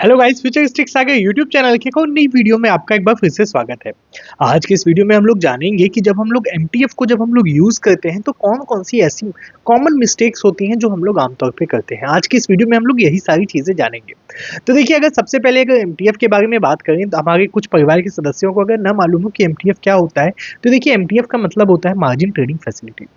Hello guys, futuristic सागर YouTube channel के एक और नई वीडियो में आपका एक बार फिर से स्वागत है। आज के इस वीडियो में हम लोग जानेंगे कि जब हम लोग एमटीएफ को जब हम लोग यूज करते हैं तो कौन कौन सी ऐसी कॉमन मिस्टेक्स होती हैं जो हम लोग आमतौर पे करते हैं। आज की इस वीडियो में हम लोग यही सारी चीजें जानेंगे। तो देखिए, अगर सबसे पहले अगर एमटीएफ के बारे में बात करें तो हमारे कुछ परिवार के सदस्यों को अगर न मालूम हो कि एमटीएफ क्या होता है, तो देखिए एमटीएफ का मतलब होता है मार्जिन ट्रेडिंग फैसिलिटी।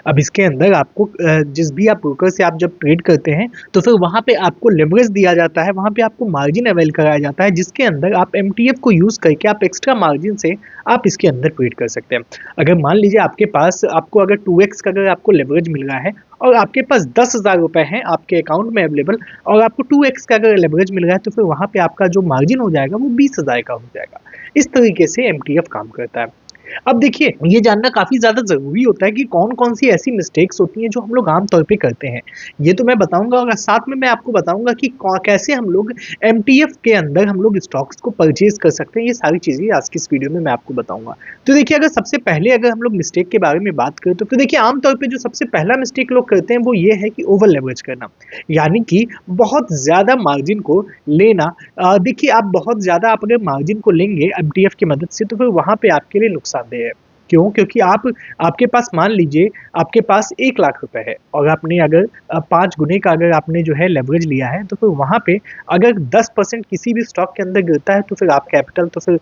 अब इसके अंदर आपको जिस भी आप ब्रोकर से आप जब ट्रेड करते हैं तो फिर वहाँ पे आपको लेवरेज दिया जाता है, वहाँ पे आपको मार्जिन अवेल कराया जाता है, जिसके अंदर आप एमटीएफ को यूज़ करके आप एक्स्ट्रा मार्जिन से आप इसके अंदर ट्रेड कर सकते हैं। अगर मान लीजिए आपके पास आपको अगर 2x का अगर आपको लेवरेज मिल रहा है और आपके पास 10,000 रुपये हैं आपके अकाउंट में अवेलेबल और आपको 2x का अगर लेवरेज मिल रहा है तो फिर वहाँ पे आपका जो मार्जिन हो जाएगा वो 20,000 का हो जाएगा। इस तरीके से एमटीएफ काम करता है। अब देखिए, ये जानना काफ़ी ज़्यादा ज़रूरी होता है कि कौन-कौन सी ऐसी मिस्टेक्स होती हैं जो हम लोग आम तौर पे करते हैं। ये तो मैं बताऊँगा और साथ में मैं आपको बताऊँगा कि कौ कैसे हम लोग एमटीएफ के अंदर हम लोग स्टॉक्स को परचेज़ कर सकते हैं। ये सारी चीज़ें आज की इस वीडियो में मैं आपको बताऊँगा। तो देखिए, अगर सबसे पहले अगर हम लोग मिस्टेक के बारे में बात करें तो देखिए आम तौर पे जो सबसे पहला मिस्टेक लोग करते हैं वो ये है कि ओवर लेवरेज करना। यानी कि बहुत ज़्यादा मार्जिन को लेना। देखिए, आप बहुत ज़्यादा आप अगर मार्जिन को लेंगे एमटीएफ की मदद से तो फिर वहाँ पे आपके लिए नुकसानदेह है। क्यों? क्योंकि आपके पास मान लीजिए आपके पास 1 लाख रुपए है और आपने अगर 5 गुने का अगर आपने जो है लेवरेज लिया है तो फिर वहाँ पे अगर 10% किसी भी स्टॉक के अंदर गिरता है तो फिर आप कैपिटल तो फिर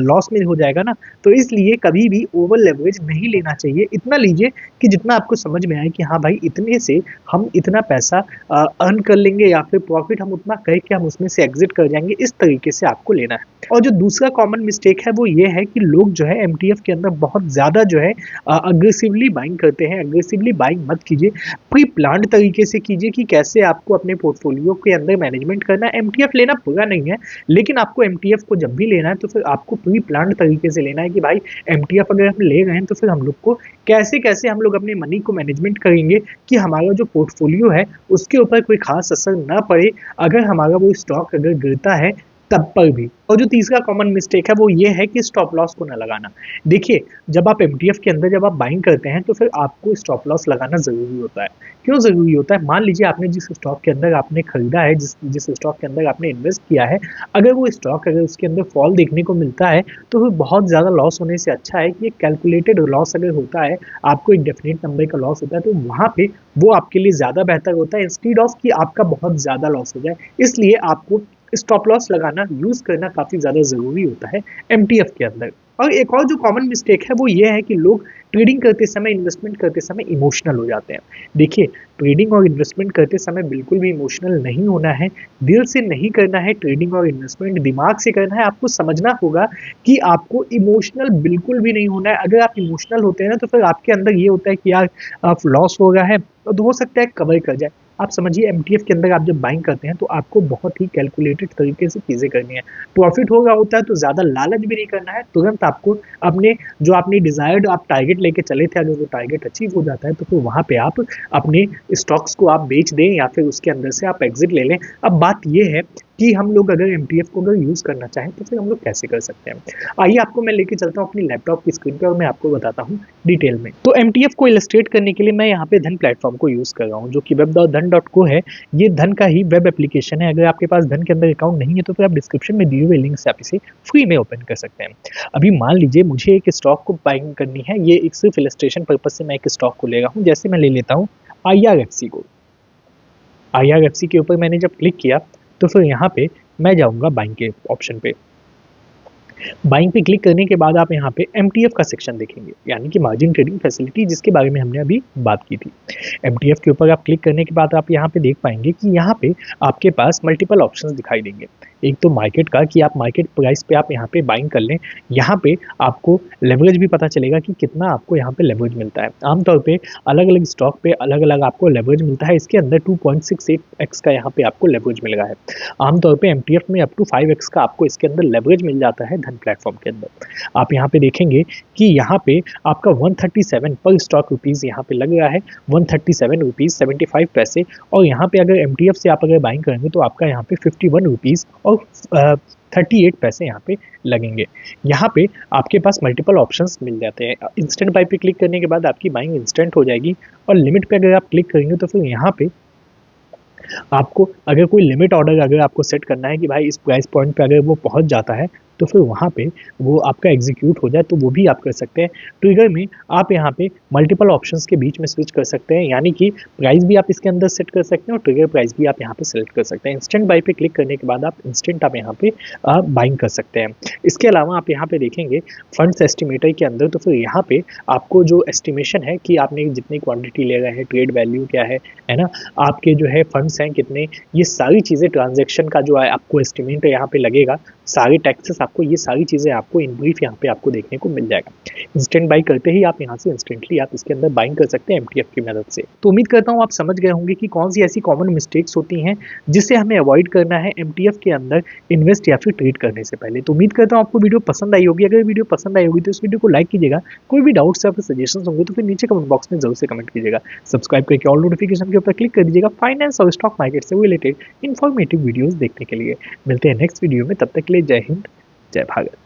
लॉस में हो जाएगा ना। तो इसलिए कभी भी ओवर लेवरेज नहीं लेना चाहिए। इतना लीजिए कि जितना आपको समझ में आए कि हाँ भाई, इतने से हम इतना पैसा अर्न कर लेंगे या फिर प्रॉफिट हम उतना करके हम उसमें से एग्जिट कर जाएंगे। इस तरीके से आपको लेना है। और जो दूसरा कॉमन मिस्टेक है वो ये है कि लोग जो है एमटीएफ के अंदर बहुत ज़्यादा जो है अग्रेसिवली बाइंग करते हैं। अग्रेसिवली बाइंग मत कीजिए, प्री प्लान्ड तरीके से कीजिए कि कैसे आपको अपने पोर्टफोलियो के अंदर मैनेजमेंट करना है। एमटीएफ लेना बुरा नहीं है, लेकिन आपको एमटीएफ को जब भी लेना है तो फिर आपको प्री प्लान्ड तरीके से लेना है कि भाई एमटीएफ अगर हम ले रहे हैं तो फिर हम लोग को कैसे कैसे हम लोग अपने मनी को मैनेजमेंट करेंगे कि हमारा जो पोर्टफोलियो है उसके ऊपर कोई खास असर ना पड़े अगर हमारा वो स्टॉक अगर गिरता है तब पर भी। और जो तीसरा कॉमन मिस्टेक है वो ये है कि स्टॉप लॉस को ना लगाना। देखिए, जब आप एमटीएफ के अंदर जब आप बाइंग करते हैं तो फिर आपको स्टॉप लॉस लगाना ज़रूरी होता है। क्यों ज़रूरी होता है? मान लीजिए आपने जिस स्टॉक के अंदर आपने खरीदा है, जिस जिस स्टॉक के अंदर आपने इन्वेस्ट किया है, अगर वो स्टॉक अगर उसके अंदर फॉल देखने को मिलता है तो फिर बहुत ज़्यादा लॉस होने से अच्छा है कि एक कैलकुलेटेड लॉस अगर होता है, आपको एक डेफिनेट नंबर का लॉस होता है तो वहाँ पे वो आपके लिए ज़्यादा बेहतर होता है इंस्टीड ऑफ कि आपका बहुत ज़्यादा लॉस हो जाए। इसलिए आपको स्टॉप लॉस लगाना, यूज़ करना काफ़ी ज़्यादा ज़रूरी होता है एमटीएफ के अंदर। और एक और जो कॉमन मिस्टेक है वो ये है कि लोग ट्रेडिंग करते समय, इन्वेस्टमेंट करते समय इमोशनल हो जाते हैं। देखिए, ट्रेडिंग और इन्वेस्टमेंट करते समय बिल्कुल भी इमोशनल नहीं होना है, दिल से नहीं करना है ट्रेडिंग और इन्वेस्टमेंट, दिमाग से करना है। आपको समझना होगा कि आपको इमोशनल बिल्कुल भी नहीं होना है। अगर आप इमोशनल होते हैं ना तो फिर आपके अंदर ये होता है कि यार अब लॉस हो रहा है तो हो सकता है कवर कर जाए। आप समझिए, एमटीएफ के अंदर आप जब बाइंग करते हैं तो आपको बहुत ही कैलकुलेटेड तरीके से चीज़ें करनी है। प्रॉफिट हो रहा होता है तो ज़्यादा लालच भी नहीं करना है, तुरंत आपको अपने जो आपने डिज़ायर्ड आप टारगेट लेके चले थे, अगर वो टारगेट अचीव हो जाता है तो फिर वहाँ पे आप अपने स्टॉक्स को आप बेच दें या फिर उसके अंदर से आप एग्जिट ले लें। अब बात ये है कि हम लोग अगर एमटीएफ को अगर यूज़ करना चाहें तो फिर हम लोग कैसे कर सकते हैं। आइए आपको मैं लेके चलता हूँ अपनी लैपटॉप की स्क्रीन पे और मैं आपको बताता हूँ डिटेल में। तो एमटीएफ को इलस्ट्रेट करने के लिए मैं यहाँ पे धन प्लेटफॉर्म को यूज़ कर रहा हूँ जो कि web.dhan.co है। ये धन का ही वेब एप्लीकेशन है। अगर आपके पास धन के अंदर अकाउंट नहीं है तो फिर आप डिस्क्रिप्शन में दिए हुए लिंक से आप इसे फ्री में ओपन कर सकते हैं। अभी मान लीजिए मुझे एक स्टॉक को बाइंग करनी है, ये एक सिर्फ इलस्ट्रेशन पर्पज से मैं एक स्टॉक को ले रहा हूँ। जैसे मैं ले लेता हूँ IRFC को। IRFC के ऊपर मैंने जब क्लिक किया तो फिर यहाँ पे मैं जाऊँगा बाइंग के ऑप्शन पे। बाइंग पे क्लिक करने के बाद आप यहाँ पे एमटीएफ का सेक्शन देखेंगे, यानी कि मार्जिन ट्रेडिंग फैसिलिटी, जिसके बारे में हमने अभी बात की थी। एमटीएफ के ऊपर आप क्लिक करने के बाद आप यहाँ पे देख पाएंगे कि यहाँ पे आपके पास मल्टीपल ऑप्शंस दिखाई देंगे। एक तो मार्केट का कि आप मार्केट प्राइस पे आप यहाँ पे बाइंग कर लें। यहाँ पे आपको लेवरेज भी पता चलेगा कि कितना आपको यहाँ पे लेवरेज मिलता है। आमतौर पे अलग अलग स्टॉक पे अलग अलग आपको लेवरेज मिलता है। इसके अंदर 2.68x का यहाँ पे आपको लेवरेज मिल रहा है। आमतौर पे एमटीएफ में अप टू 5x का आपको इसके अंदर लेवरेज मिल जाता है धन प्लेटफॉर्म के अंदर। आप यहाँ पे देखेंगे कि यहाँ पे आपका 137 पर स्टॉक रुपीज़ यहाँ पे लग रहा है, 137 रुपीज़ 75 पैसे। और यहाँ पे अगर एमटीएफ से आप अगर बाइंग करेंगे तो आपका यहाँ पे 51 रुपीज़ और 38 पैसे यहाँ पे लगेंगे। यहाँ पे आपके पास मल्टीपल ऑप्शंस मिल जाते हैं। इंस्टेंट बाई पे क्लिक करने के बाद आपकी बाइंग इंस्टेंट हो जाएगी और लिमिट पे अगर आप क्लिक करेंगे तो फिर यहाँ पे आपको अगर कोई लिमिट ऑर्डर अगर आपको सेट करना है कि भाई इस प्राइस पॉइंट पे अगर वो पहुंच जाता है तो फिर वहाँ पे वो आपका एग्जीक्यूट हो जाए तो वो भी आप कर सकते हैं। ट्रिगर में आप यहाँ पे मल्टीपल ऑप्शंस के बीच में स्विच कर सकते हैं, यानी कि प्राइस भी आप इसके अंदर सेट कर सकते हैं और ट्रिगर प्राइस भी आप यहाँ पे सेलेक्ट कर सकते हैं। इंस्टेंट बाई पे क्लिक करने के बाद आप इंस्टेंट आप यहाँ पे बाइंग कर सकते हैं। इसके अलावा आप यहाँ पे देखेंगे फंड्स एस्टिमेटर के अंदर, तो फिर यहाँ पे आपको जो एस्टिमेशन है कि आपने जितनी क्वांटिटी ले रहे हैं, ट्रेड वैल्यू क्या है ना, आपके जो है फंड्स हैं कितने, ये सारी चीज़ें ट्रांजैक्शन का जो है आपको एस्टिमेट यहाँ पे लगेगा, सारे टैक्सेस आपको, ये सारी चीज़ें आपको इन ब्रीफ यहाँ पे आपको देखने को मिल जाएगा। इंस्टेंट बाई करते ही आप यहाँ से इंस्टेंटली आप इसके अंदर बाइंग कर सकते हैं एमटीएफ की मदद से। तो उम्मीद करता हूँ आप समझ गए होंगे कि कौन सी ऐसी कॉमन मिस्टेक्स होती हैं जिसे हमें अवॉइड करना है एमटीएफ के अंदर इन्वेस्ट या फिर ट्रेड करने से पहले। तो उम्मीद करता हूँ आपको वीडियो पसंद आई होगी। अगर वीडियो पसंद आई होगी तो इस वीडियो को लाइक कीजिएगा। कोई भी डाउट्स या फिर सजेशन होंगे तो फिर नीचे कमेंट बॉक्स में जरूर से कमेंट कीजिएगा। सब्सक्राइब करके ऑल नोटिफिकेशन के ऊपर क्लिक कर दीजिएगा फाइनेंस और स्टॉक मार्केट से रिलेटेड इन्फॉर्मेटिव वीडियोस देखने के लिए। मिलते हैं नेक्स्ट वीडियो में, तब तक के लिए जय हिंद, जय भारत।